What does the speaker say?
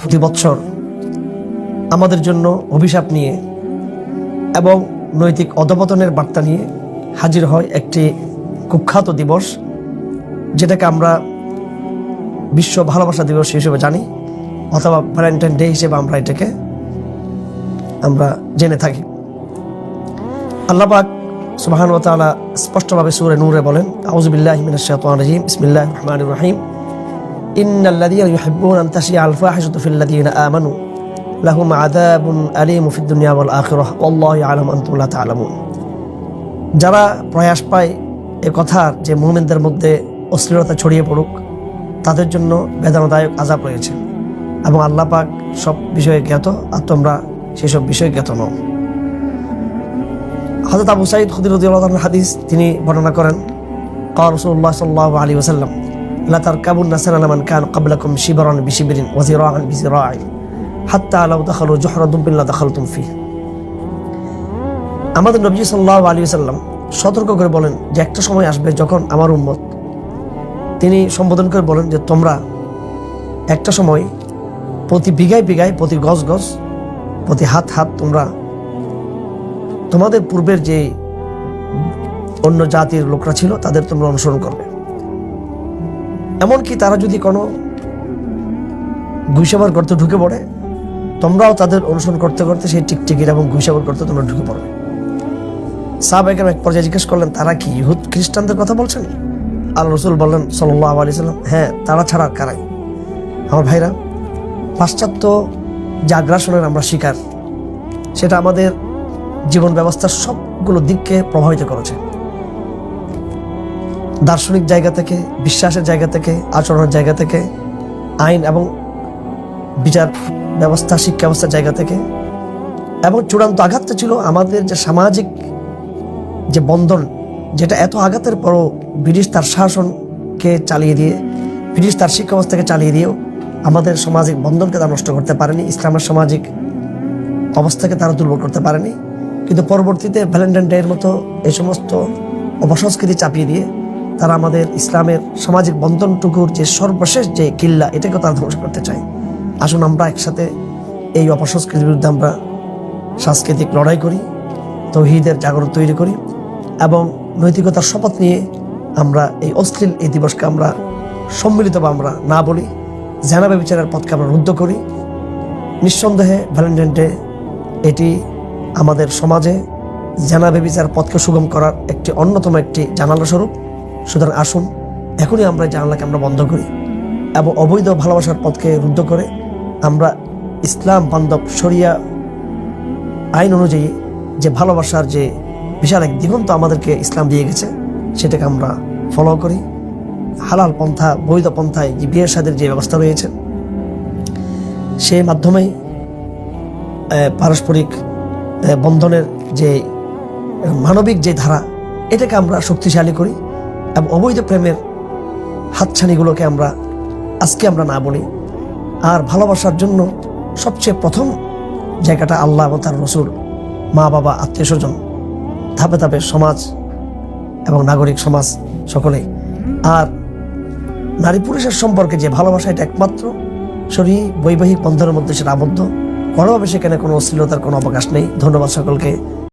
প্রতি বছর আমাদের জন্য অভিশাপ নিয়ে এবং নৈতিক অধপতনের বার্তা নিয়ে হাজির হয় একটি কুখ্যাত দিবস, যেটাকে আমরা বিশ্ব ভালোবাসা দিবস হিসেবে জানি, অথবা ভ্যালেন্টাইন ডে হিসেবে আমরা জেনে থাকি। আল্লাহ পাক সুবহানাহু ওয়া তাআলা স্পষ্টভাবে সূরা নূরে বলেন, আউযু বিল্লাহি মিনাশ শাইতানির রাজীম, বিসমিল্লাহির রহমানির রহিম, ইন্নাল্লাযীনা ইউহিব্বুনা আন তাশিআল ফাহিশাতু ফিল্লাযীনা আমানু লাহুম আযাবুন আলীমুন ফিদ দুনিয়া ওয়াল আখিরাহ ওয়াল্লাহু ইয়ালামু আনতুম লা তা'লামুন। যারা প্রয়াস পায় এ কথার যে মুমিনদের মধ্যে অশ্লীলতা ছড়িয়ে পড়ুক, তাদের জন্য বেদনাদায়ক আযাব রয়েছে এবং আল্লাহ পাক সব বিষয়ে জ্ঞাত, আর তোমরা সেসব বিষয়ে জ্ঞাত নও। হযরত আবু সাঈদ খুদরী রাদিয়াল্লাহু আনহু হাদিস তিনি বর্ণনা করেন, ক্বাল রাসূলুল্লাহ সাল্লাল্লাহু আলাইহি ওয়াসাল্লাম, লা তারকাবুন্না সানানা মান কানা ক্বাবলাকুম শিবরান বিশিবরিন ওয়া যিরাআন বিযিরা'in হাত্তা লাউ দাখালু জুহরা দুব্বিন লা দাখালতুম ফিহি। আমাদের নবী সাল্লাল্লাহু আলাইহি ওয়াসাল্লাম সতর্ক করে বলেন যে একটা সময় আসবে যখন আমার উম্মত, তিনি সম্বোধন করে বলেন যে তোমরা একটা সময় প্রতি বিঘায় বিঘায়, প্রতি গজ গজ, প্রতি হাত হাত তোমরা তোমাদের পূর্বের যে অন্য জাতির লোকরা ছিল তাদের তোমরা অনুসরণ করবে। এমনকি তারা যদি কোনো গুইসাবার গর্তে ঢুকে পড়ে, তোমরাও তাদের অনুসরণ করতে করতে সেই টিকটিকির এবং গুইসাবার গর্তে তোমরা ঢুকে পড়বে। সাহাবায়ে কেরাম এক পর্যায়ে জিজ্ঞেস করলেন, তারা কি ইহুদ খ্রিস্টানদের কথা বলছেন? আল্লাহ রাসূল বললেন সাল্লাল্লাহু আলাইহি ওয়াসাল্লাম, হ্যাঁ, তারা ছাড়া আর কারাই? আমার ভাইরা, পাশ্চাত্য যে আগ্রাসনের আমরা শিকার, সেটা আমাদের জীবন ব্যবস্থার সবগুলো দিককে প্রভাবিত করেছে। দার্শনিক জায়গা থেকে, বিশ্বাসের জায়গা থেকে, আচরণের জায়গা থেকে, আইন এবং বিচার ব্যবস্থা, শিক্ষা ব্যবস্থার জায়গা থেকে, এবং চূড়ান্ত আঘাতটা ছিল আমাদের যে সামাজিক যে বন্ধন, যেটা এত আঘাতের পরও ব্রিটিশ তার শাসনকে চালিয়ে দিয়ে, ব্রিটিশ তার শিক্ষা ব্যবস্থাকে চালিয়ে দিয়েও আমাদের সামাজিক বন্ধনকে তারা নষ্ট করতে পারেনি, ইসলামের সামাজিক অবস্থাকে তারা দুর্বল করতে পারেনি। কিন্তু পরবর্তীতে ভ্যালেন্টাইন ডে এর মতো এই সমস্ত অপসংস্কৃতি চাপিয়ে দিয়ে তারা আমাদের ইসলামের সামাজিক বন্ধনটুকুর যে সর্বশেষ যে কিল্লা, এটাকে তারা ধ্বংস করতে চায়। আসুন আমরা একসাথে এই অপসংস্কৃতির বিরুদ্ধে আমরা সাংস্কৃতিক লড়াই করি, তাওহীদের জাগরণ তৈরি করি এবং নৈতিকতার শপথ নিয়ে আমরা এই অশ্লীল এই দিবসকে আমরা সম্মিলিতভাবে আমরা না বলি, জেনা ব্যভিচারের পথকে আমরা রুদ্ধ করি। নিঃসন্দেহে ভ্যালেন্টাইন ডে এটি আমাদের সমাজে জেনা ব্যভিচার পথকে সুগম করার একটি অন্যতম একটি জানালা স্বরূপ। সুতরাং আসুন এখনই আমরা এই জানালাকে আমরা বন্ধ করি এবং অবৈধ ভালোবাসার পথকে রুদ্ধ করে আমরা ইসলাম বান্ধব শরিয়া আইন অনুযায়ী যে ভালোবাসার যে বিশাল এক দিগন্ত আমাদেরকে ইসলাম দিয়ে গেছে, সেটাকে আমরা ফলো করি। হালাল পন্থা, বৈধ পন্থায় যে বিয়ের শাদীর যে ব্যবস্থা রয়েছে, সেই মাধ্যমেই পারস্পরিক বন্ধনের যে মানবিক যে ধারা, এটাকে আমরা শক্তিশালী করি এবং অবৈধ প্রেমের হাতছানিগুলোকে আজকে আমরা না বলি। আর ভালোবাসার জন্য সবচেয়ে প্রথম জায়গাটা আল্লাহ এবং তার রাসূল, মা বাবা, আত্মীয় স্বজন, ধাপে ধাপে সমাজ এবং নাগরিক সমাজ সকলেই। আর নারী পুরুষের সম্পর্কে যে ভালোবাসা, এটা একমাত্র বৈবাহিক বন্ধনের মধ্যে সেটা আবদ্ধ। কোনোভাবে সেখানে কোনো অশ্লীলতার কোনো অবকাশ নেই। ধন্যবাদ সকলকে।